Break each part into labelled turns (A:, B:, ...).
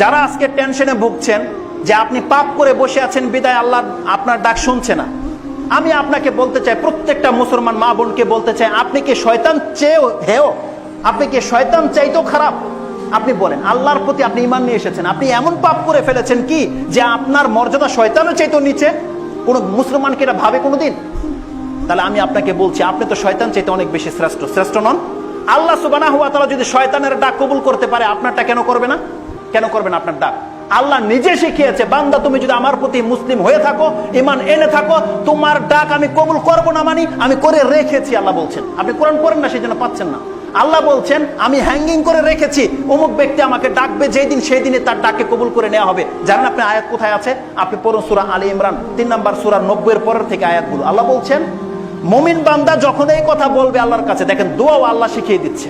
A: যারা আজকে টেনশনে ভুগছেন যে আপনি পাপ করে বসে আছেন বিদায় আল্লাহ আপনার ডাক শুনছে না, আমি আপনাকে বলতে চাই, প্রত্যেকটা মুসলমান মা বোনকে বলতে চাই, আপনি কি শয়তান চেয়েও হেও? আপনি কি শয়তান চাইতেও খারাপ? আপনি বলেন, আল্লাহর প্রতি আপনি ঈমান নিয়ে এসেছেন, আপনি এমন পাপ করে ফেলেছেন কি যে আপনার মর্যাদা শয়তানের চাইতেও নিচে? কোন মুসলমানকে এটা ভাবে কোনোদিন? তাহলে আমি আপনাকে বলছি, আপনি তো শয়তান চাইতে অনেক বেশি শ্রেষ্ঠ নন। আল্লাহ সুবহানাহু ওয়া তাআলা যদি শয়তানের ডাক কবুল করতে পারে, আপনারটা কেন করবে না? কেন করবে না আপনার ডাক? আল্লাহ নিজে শিখিয়েছে, বান্দা তুমি যদি আমার প্রতি মুসলিম হয়ে থাকো, ঈমান এনে থাকো, তোমার ডাক আমি কবুল করব না, মানে আমি করে রেখেছি। আল্লাহ বলছেন, আপনি কোরআন পড়েন না, সেই জন্য পাচ্ছেন না। আল্লাহ বলছেন আমি হ্যাঙ্গিং করে রেখেছি, অমুক ব্যক্তি আমাকে ডাকবে যেই দিন, সেই দিনে তার ডাকে কবুল করে নেওয়া হবে। জানেন আপনি আয়াত কোথায় আছে? আপনি পড়ুন সূরা আলী ইমরান 3 নম্বর সূরা 90 এর পরের থেকে আয়াতগুলো। আল্লাহ বলছেন মুমিন বান্দা যখন এই কথা বলবে আল্লাহর কাছে, দেখেন দোয়াও আল্লাহ শিখিয়ে দিচ্ছে।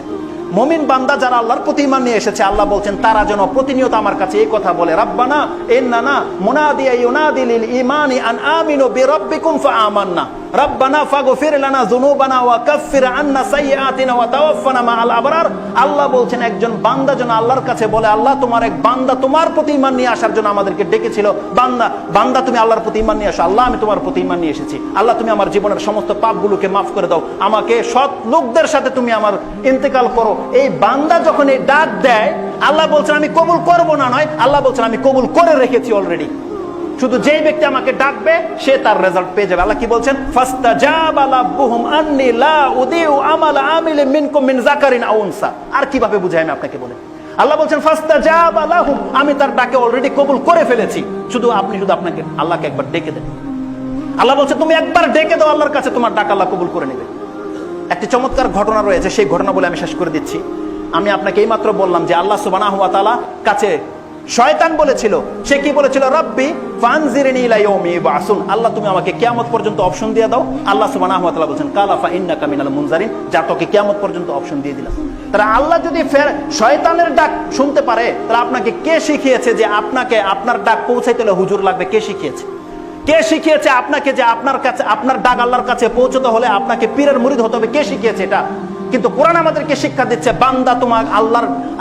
A: মুমিন বান্দা যারা আল্লাহর প্রতি ঈমান নিয়ে এসেছে, আল্লাহ বলছেন তারা যেন প্রতিনিয়ত আমার কাছে এই কথা বলে, রাব্বানা ইন্নানা মুনাদিয়া ইউনাদি লিল ঈমানি আন আমিনু বিরাব্বিকুম ফাআমান্না রাব্বানা ফাগফির লানা যুনুবানা ওয়া কাফফির আন্না সাইয়্যাতিনা ওয়া তাওয়াফফানা মাআল আবরার। আল্লাহ বলছেন একজন বান্দা যেন আল্লাহর কাছে বলে, আল্লাহ তোমার এক বান্দা তোমার প্রতি ঈমান নিয়ে আসার জন্য আমাদেরকে ডেকেছিল, বান্দা তুমি আল্লাহর প্রতি ঈমান নিয়ে আসো। আল্লাহ আমি তোমার প্রতি ঈমান নিয়ে এসেছি, আল্লাহ তুমি আমার জীবনের সমস্ত পাপগুলোকে মাফ করে দাও, আমাকে সৎ লোকদের সাথে তুমি আমার ইন্তেকাল করো। এই বান্দা যখন এই ডাক দেয়, আল্লাহ বলছেন আমি কবুল করব না নয়, আল্লাহ বলছেন আমি কবুল করে রেখেছি অলরেডি। শুধু যেই ব্যক্তি আমাকে ডাকবে সে তার রেজাল্ট পেয়ে যাবে। আল্লাহ কি বলছেন? ফাস্তাজাবা লাহুম আন্নী লা উদিউ আমাল আমিলিন মিনকুম মিন যাকারিন আও উনসা। আর কিভাবে বুঝাই আমি আপনাকে বলে? আল্লাহ বলছেন ফাস্তাজাবা লাহুম, আমি তার ডাকে অলরেডি কবুল করে ফেলেছি। শুধু আপনাকে আল্লাহকে একবার ডেকে দেন। আল্লাহ বলছে তুমি একবার ডেকে দাও আল্লাহর কাছে, তোমার ডাক আল্লাহ কবুল করে নেবে। একটি চমৎকার ঘটনা রয়েছে, সেই ঘটনা বলে আমি শেষ করে দিচ্ছি। আমি আপনাকে এইমাত্র বললাম যে আল্লাহ সুবহানাহু ওয়া তাআলা কাছে শয়তান বলেছিল, সে কি বলেছিল? রব্বি ফানজিরনি ইলা ইয়াউমি ইউবআসুন, আল্লাহ তুমি আমাকে কিয়ামত পর্যন্ত অপশন দিয়ে দাও। আল্লাহ সুবহানাহু ওয়া তাআলা বলেন কালা ফা ইন্নাকা মিনাল মুনজারিন, যা তোকে কিয়ামত পর্যন্ত অপশন দিয়ে দিলাম। তাহলে আল্লাহ যদি ফের শয়তানের ডাক শুনতে পারে, তাহলে আপনাকে কে শিখিয়েছে যে আপনাকে আপনার ডাক পৌঁছাইতে হলে হুজুর লাগবে? কে শিখিয়েছে? কে শিখিয়েছে আপনাকে যে আপনার কাছে আপনার ডাক আল্লাহর কাছে পৌঁছতে হলে আপনাকে পীরের মুরিদ হতে হবে? কে শিখিয়েছে এটা? কিন্তু কোরআন আমাদেরকে শিক্ষা দিচ্ছে, বান্দা তোমার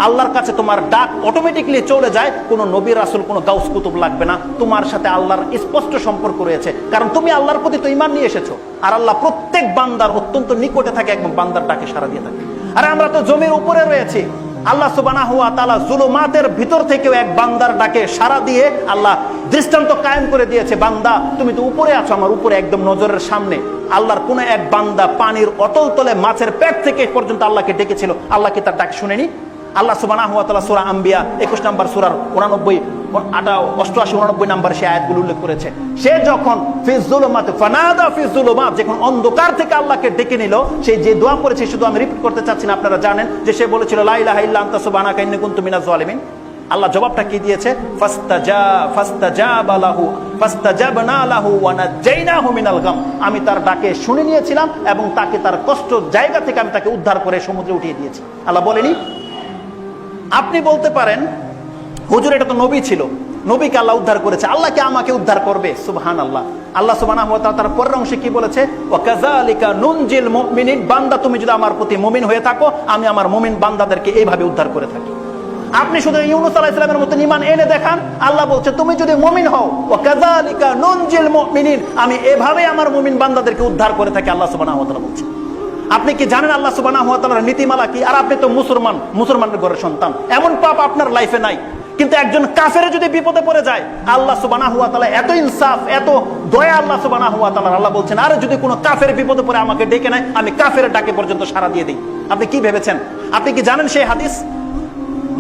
A: আল্লাহর কাছে তোমার ডাক অটোমেটিকলি চলে যায়, কোনো নবী রাসূল কোনো গাউস কুতুব লাগবে না, তোমার সাথে আল্লাহর স্পষ্ট সম্পর্ক রয়েছে, কারণ তুমি আল্লাহর প্রতি তো ঈমান নিয়ে এসেছো। আর আল্লাহ প্রত্যেক বান্দার অত্যন্ত নিকটে থাকে, একদম বান্দার ডাকে সাড়া দিয়ে থাকে। আরে আমরা তো জমির উপরে রয়েছি, আল্লাহ সুবহানাহু ওয়া তাআলা জুলুমাতের ভিতর থেকেও এক বান্দার ডাকে সাড়া দিয়ে আল্লাহ দৃষ্টান্ত কায়েম করে দিয়েছে, বান্দা তুমি তো উপরে আছো, আমার উপরে একদম নজরের সামনে। আল্লাহর কোন এক বান্দা পানির অতল তলে মাছের পেট থেকে পর্যন্ত আল্লাহকে ডেকেছিল, আল্লাহ কি তার ডাক শুনেনি? আল্লাহ সুবহানাহু ওয়া তাআলা সূরা আম্বিয়া 21 নম্বর সূরার 89, 88, 89 নম্বর সে আয়াতগুলো উল্লেখ করেছে। সে যখন ফি যুলুমাত ফানাদা ফি যুলুমাত, যখন অন্ধকার থেকে আল্লাহকে ডেকে নিল, সেই যে দোয়া করেছে, শুধু আমি রিপিট করতে চাচ্ছি না, আপনারা জানেন যে সে বলেছিল লা ইলাহা ইল্লা আনতা সুবহানাকা ইন্নী কুনতু মিনাজ জালিমিন। আল্লাহ জবাবটা কি দিয়েছে? ফাস্তাজাবা লাহু ফাস্তাজাবনা লাহু ওয়া নাজাইনাহু মিনাল গাম, আমি তার ডাকে শুনে নিয়েছিলাম এবং তাকে তার কষ্ট জায়গা থেকে আমি তাকে উদ্ধার করে সমুদ্রে উঠিয়ে দিয়েছি। আল্লাহ বলেনি? আপনি বলতে পারেন হুজুর এটা তো নবী ছিল, নবীকে আল্লাহ উদ্ধার করেছে, আল্লাহ কি আমাকে উদ্ধার করবে? সুবহানাল্লাহ। আল্লাহ সুবহানাহু ওয়া তাআলা তার পরের অংশে কি বলেছে? ওয়া কাযালিকা নুনজিল মুমিনিন, বান্দা তুমি যদি আমার প্রতি মুমিন হয়ে থাকো, আমি আমার মুমিন বান্দাদেরকে এইভাবে উদ্ধার করে থাকি। আপনি শুধু ইউনূস আলাইহিস সালামের মতো ঈমান এনে দেখান, আল্লাহ বলছে তুমি যদি মুমিন হও, ওয়া কাযালিকা নুনজিল মুমিনিন, আমি এভাবে আমার মুমিন বান্দাদেরকে উদ্ধার করে থাকি, আল্লাহ সুবহানাহু ওয়া তাআলা বলছে। আপনি কি জানেন আল্লাহ সুবহানাহু ওয়া তাআলার নীতিমালা কি? আর আপনি তো মুসলমানের ঘরের সন্তান, এমন পাপ আপনার লাইফে নাই। কিন্তু একজন কাফের যদি বিপদে পড়ে যায়, আল্লাহ সুবহানাহু ওয়া তাআলা এত ইনসাফ, এত দয়া আল্লাহ সুবহানাহু ওয়া তাআলা, আল্লাহ বলছেন আর যদি কোনো কাফের বিপদে পড়ে আমাকে ডেকে নেয়, আমি কাফের ডাকে পর্যন্ত সাড়া দিয়ে দিই। আপনি কি ভেবেছেন? আপনি কি জানেন সেই হাদিস?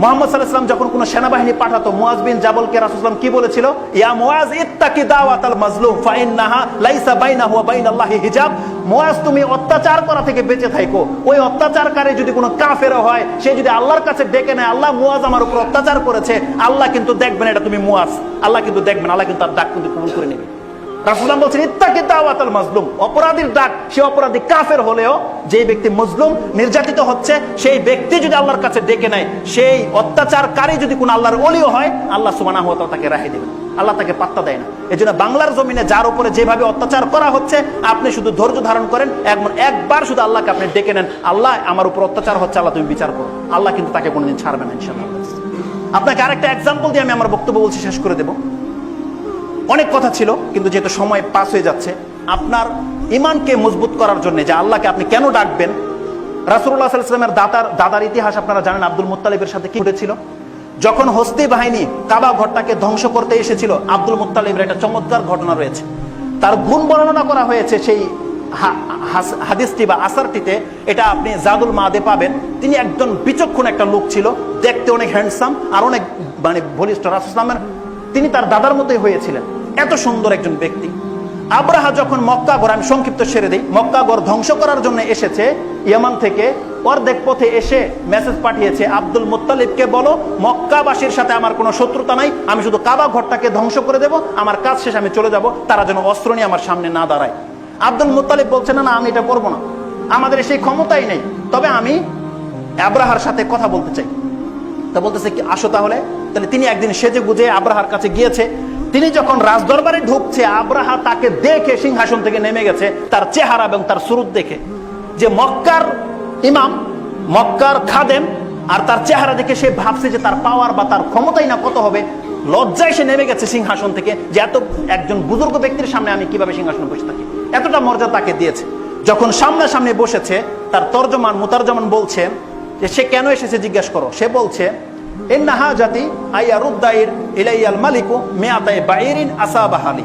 A: মুহাম্মদ সাল্লাল্লাহু আলাইহি ওয়াসাল্লাম যখন কোন সেনাবাহিনী পাঠাতো, মুয়াজ বিন জাবলকে রাসূল সাল্লাল্লাহু আলাইহি ওয়াসাল্লাম কি বলেছিল? ইয়া মুয়াজ ইত্তাকি দাওয়াতাল মাজলুম ফা ইন্নাহা লাইসা বাইনাহু ওয়া বাইনাল্লাহি হিজাব, মুয়াজ তুমি অত্যাচার করা থেকে বেঁচে থাকো। ওই অত্যাচারকারী যদি কোনো কাফের হয়, সে যদি আল্লাহর কাছে ডেকে নেয়, আল্লাহ মুয়াজ আমার উপর অত্যাচার করেছে, আল্লাহ কিন্তু দেখবেন এটা তুমি মুয়াজ, আল্লাহ কিন্তু দেখবেন, আল্লাহ কিন্তু তার ডাক কিন্তু কবুল করে নেবে। রাসূলুল্লাহ বলছেন ইত্তাকি দাওয়াতাল মাজলুম, অপরাধীর ডাক, সে অপরাধী কাফের হলেও যে ব্যক্তি মজলুম নির্যাতিত হচ্ছে, সেই ব্যক্তি যদি আল্লাহর কাছে ডেকে নেয়, সেই অত্যাচারকারী যদি কোনো আল্লাহর ওলি হয়, আল্লাহ সুবহানাহু ওয়া তাআলা তাকে রেহাই দেবেন, আল্লাহ তাকে পাত্তা দেয় না। এজন্য বাংলার জমিনে যার উপরে যেভাবে অত্যাচার করা হচ্ছে, আপনি শুধু ধৈর্য ধারণ করেন, একবার শুধু আল্লাহকে আপনি ডেকে নেন, আল্লাহ আমার উপর অত্যাচার হচ্ছে, আল্লাহ তুমি বিচার করো, আল্লাহ কিন্তু তাকে কোনোদিন ছাড়বে না ইনশাআল্লাহ। আপনাকে আরেকটা এক্সাম্পল দিয়ে আমি আমার বক্তব্য বলছি, শেষ করে দেব। অনেক কথা ছিল, কিন্তু যেহেতু সময় পাস হয়ে যাচ্ছে, আপনার ইমানকে মজবুত করার জন্য যে আল্লাহকে আপনি কেন ডাকবেন, রাসূলুল্লাহ সাল্লাল্লাহু আলাইহি ওয়াসাল্লামের দাদার ইতিহাস আপনারা জানেন। আব্দুল মুত্তালিবের সাথে কি ঘটেছিল? যখন হস্তি বাহিনী কাবা ঘরটাকে ধ্বংস করতে এসেছিল, আব্দুল মুত্তালিবের একটা চমৎকার ঘটনা রয়েছে। তার গুণ বর্ণনা করা হয়েছে সেই হাদিসটি বা আসারটিতে, এটা আপনি জাদুল মাদে পাবেন। তিনি একজন বিচক্ষণ একটা লোক ছিল, দেখতে অনেক হ্যান্ডসাম আর অনেক মানে বলিষ্ঠ। রাসূলুল্লাহ সাল্লাল্লাহু আলাইহি ওয়াসাল্লামের তিনি তার দাদার মতোই হয়েছিলেন, এত সুন্দর একজন ব্যক্তি। আব্রাহা যখন মক্কা গড়, আমি সংক্ষিপ্ত সেরে দিই, মক্কা গড় ধ্বংস করার জন্য এসেছে ইয়ামান থেকে, অর্ধেক পথে এসে মেসেজ পাঠিয়েছে, আব্দুল মুত্তালিবকে বলো মক্কাবাসীর সাথে আমার কোনো শত্রুতা নাই, আমি শুধু কাবা ঘরটাকে ধ্বংস করে দেব, আমার কাজ শেষ, আমি চলে যাব, তারা যেন অস্ত্র নিয়ে আমার সামনে না দাঁড়ায়। আব্দুল মুত্তালিব বলছে, না না, আমি এটা করবো না, আমাদের সেই ক্ষমতাই নেই, তবে আমি আব্রাহার সাথে কথা বলতে চাই। তা বলতেছে কি, আসো তাহলে। তাহলে তিনি একদিন সেজে গুজে আব্রাহার কাছে গিয়েছে। তিনি যখন রাজদরবারে ঢুকছে, আব্রাহা তাকে দেখে সিংহাসন থেকে নেমে গেছে, তার চেহারা এবং তার সুরত দেখে, যে মক্কার ইমাম, মক্কার খাদেম, আর তার চেহারা দেখে সে ভাবছে যে তার পাওয়ার বা তার ক্ষমতাই না কত হবে। লজ্জায় সে নেমে গেছে সিংহাসন থেকে, যে এত একজন বুজুর্গ ব্যক্তির সামনে আমি কিভাবে সিংহাসনে বসে থাকি, এতটা মর্যাদা তাকে দিয়েছে। যখন সামনাসামনি বসেছে, তার তর্জমান মুতারজমান বলছেন যে সে কেন এসেছে জিজ্ঞেস করো। সে বলছে, ইন্না হাজাতি আইয়ারুদ্দাইর ইলাইয়াল মালিকু মিআতাই বাইরিন আসাবাহালি।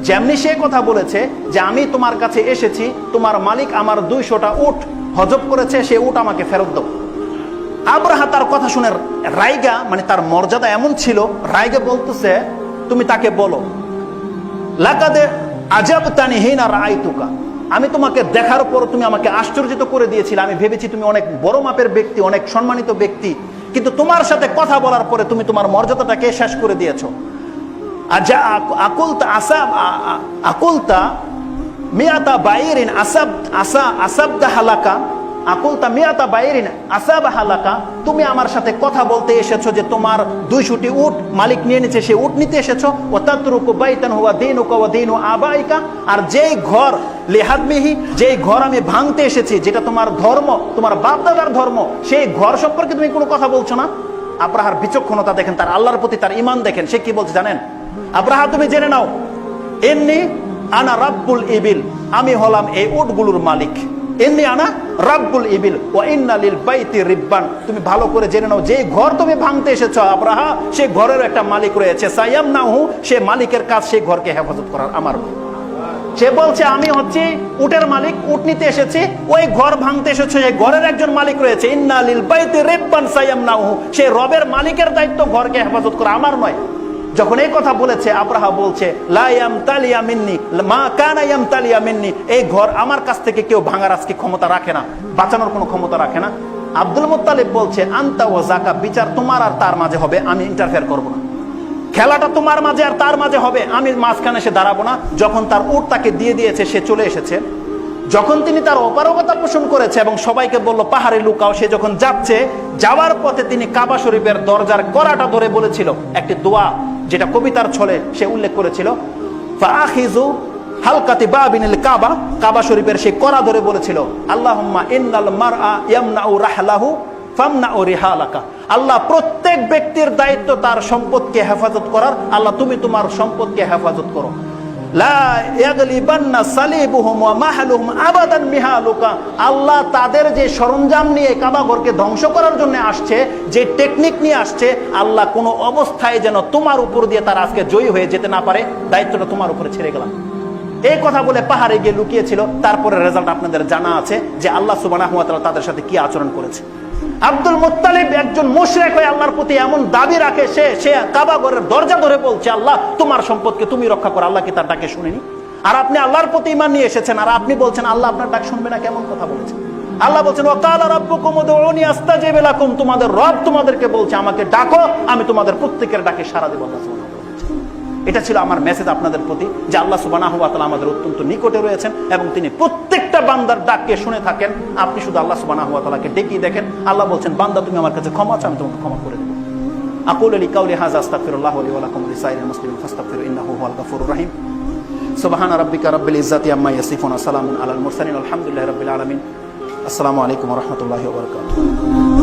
A: যেমনি সে কথা বলেছে যে আমি তোমার কাছে এসেছি, তোমার মালিক আমার 200টা উট হজব করেছে, সে উট আমাকে ফেরত দাও। আব্রাহা তার কথা শুনে রাইগা, মানে তার মর্যাদা এমন ছিল, রাইগা বলতেছে, তুমি তাকে বলো, লাকাদে আজাবতানি হিনা রাআইতুকা, আমি তোমাকে দেখার পর তুমি আমাকে আশ্চর্যিত করে দিয়েছিলে, আমি ভেবেছি তুমি অনেক বড় মাপের ব্যক্তি, অনেক সম্মানিত ব্যক্তি, কিন্তু তোমার সাথে কথা বলার পরে তুমি তোমার মর্যাদাটাকে শেষ করে দিয়েছো। আকুলতা মিয়াতা বাইরিন আসাবদা হালাকা, আকুলতা মিয়াতা বাইরিন আসাবা হালাকা, তুমি আমার সাথে কথা বলতে এসেছো যে তোমার 200টি উট মালিক নিয়ে নিচ্ছে, সে উট নিতে এসেছো। ও তাতরুকু বাইতান হুয়া দীনুকা ওয়া দীনু আবাইকা, আর যেই ঘর লিহাদমিহি, যেই ঘর আমি ভাঙতে এসেছি, যেটা তোমার ধর্ম, তোমার বাপ দাদার ধর্ম, সেই ঘর সম্পর্কে তুমি কোনো কথা বলছো না। আব্রাহার বিচক্ষণতা দেখেন, তার আল্লাহর প্রতি তার ঈমান দেখেন। সে কি বলছে জানেন? আব্রাহা, তুমি জেনে নাও, ইন্নী আনা রাব্বুল ইবিল, আমি হলাম এই উটগুলোর মালিক। ইন্নী আনা রাব্বুল ইবিল ওয়া ইন্না লিল বাইতি রিব্বান, তুমি ভালো করে জেনে নাও, যে ঘর তুমি ভাঙতে এসেছো আব্রাহা, সেই ঘরের একটা মালিক রয়েছে। সায়ামনাহু, সে মালিকের কাজ সেই ঘরকে হেফাজত করার আমার। সে বলছে আমি হচ্ছি উটের মালিক, উট নিতে এসেছি, ওই ঘর ভাঙতে এসেছে, এই ঘরের একজন মালিক রয়েছে। ইন্না লিল বাইতি রিব্বান সায়ামনাহু, সে রবের মালিকের দায়িত্ব ঘরকে হেফাজত করা, আমার নয়। যখন এই কথা বলেছে, আব্রাহা বলছে, লা ইয়ামতালিয়া মিন্নি মা কানা ইয়ামতালিয়া মিন্নি, এই ঘর আমার কাছ থেকে কেউ ভাঙার আজকে ক্ষমতা রাখে না, বাঁচানোর কোনো ক্ষমতা রাখে না। আব্দুল মুত্তালিব বলছে, আনতা ওয়া যাকা, বিচার তোমার আর তার মাঝে হবে, আমি ইন্টারফেয়ার করব না। খেলাটা তোমার মাঝে আর তার মাঝে হবে, আমি মাঝখানে এসে দাঁড়াবো না। যখন তার উট তাকে দিয়ে দিয়েছে, সে চলে এসেছে। যখন তিনি তার অপারগতা পোষণ করেছে এবং সবাইকে বলল পাহাড়ে লুকাও, সে যখন যাচ্ছে, যাওয়ার পথে তিনি কাবা শরীফের দরজার কড়াটা ধরে বলেছিল একটি দোয়া, যেটা কবিতার ছলে সে উল্লেখ করেছিল, ফাআখিযু হালকাতি বাবিনিল কাবা, কাবা শরীফের সেই কড়া ধরে বলেছিল, আল্লাহুম্মা ইন্নাল মারআ ইয়ামনাউ রাহলাহু ফামনাউ রিহালাকা, আল্লাহ প্রত্যেক ব্যক্তির দায়িত্ব তার সম্পদকে হেফাজত করার, আল্লাহ তুমি তোমার সম্পদকে হেফাজত করো। লা ইয়াগলিবান্না সালিবুহুম ওয়া মাহলুহুম আবাদান মিহালুকা, আল্লাহ তাদের যে সরঞ্জাম নিয়ে কাবা ঘরকে ধ্বংস করার জন্য আসছে, যে টেকনিক নিয়ে আসছে, আল্লাহ কোনো অবস্থায় যেন তোমার উপর দিয়ে তার আজকে জয়ী হয়ে যেতে না পারে, দায়িত্বটা তোমার উপরে ছেড়ে গেলাম। এই কথা বলে পাহাড়ে গিয়ে লুকিয়েছিল। তারপরে রেজাল্ট আপনাদের জানা আছে যে আল্লাহ সুবহানাহু ওয়া তাআলা তাদের সাথে কি আচরণ করেছে। আব্দুল মুত্তালিব একজন মুশরিক হয়ে আল্লাহর প্রতি এমন দাবি রাখে, সে কাবা ঘরের দরজা ধরে বলছে, আল্লাহ তোমার সম্পদকে তুমি রক্ষা করো। আল্লাহ কি তার ডাকে শুনেনি? আর আপনি আল্লাহর প্রতি ঈমান নিয়ে এসেছেন, আর আপনি বলছেন আল্লাহ আপনার ডাক শুনবে না, কেমন কথা বলেছেন? আল্লাহ বলছেন, ওয়া ক্বালা রাব্বুকুম উদউনি আস্তাজিব লাকুম, তোমাদের রব তোমাদেরকে বলছে আমাকে ডাকো, আমি তোমাদের প্রত্যেকের ডাকে সাড়া দেব। এটা ছিল আমার মেসেজ আপনাদের প্রতি, যে আল্লাহ সুবহানাহু ওয়া তাআলা আমাদের অত্যন্ত নিকটে রয়েছেন এবং তিনি প্রত্যেকটা বান্দার ডাককে শুনে থাকেন। আপনি শুধু আল্লাহ সুবহানাহু ওয়া তাআলাকে ডেকে দেখেন। আল্লাহ বলছেন, বান্দা তুমি আমার কাছে ক্ষমা চাও, আমি তোমাকে ক্ষমা করে দেব। আকুলু লিকাউলি হাযা আস্তাগফিরুল্লাহ লি ওয়া লাকুম লিসাইরিল মুসলিমিন ফাস্তাগফিরু ইন্নাহু হুয়াল গফুরুর রহিম। সুবহানা রাব্বিকা রাব্বিল ইজ্জাতি আম্মা ইয়াসিফুন, সালামুন আলাল মুরসালিন, আলহামদুলিল্লাহি রাব্বিল আলামিন। আসসালামু আলাইকুম ওয়া রাহমাতুল্লাহি ওয়া বারাকাতুহু।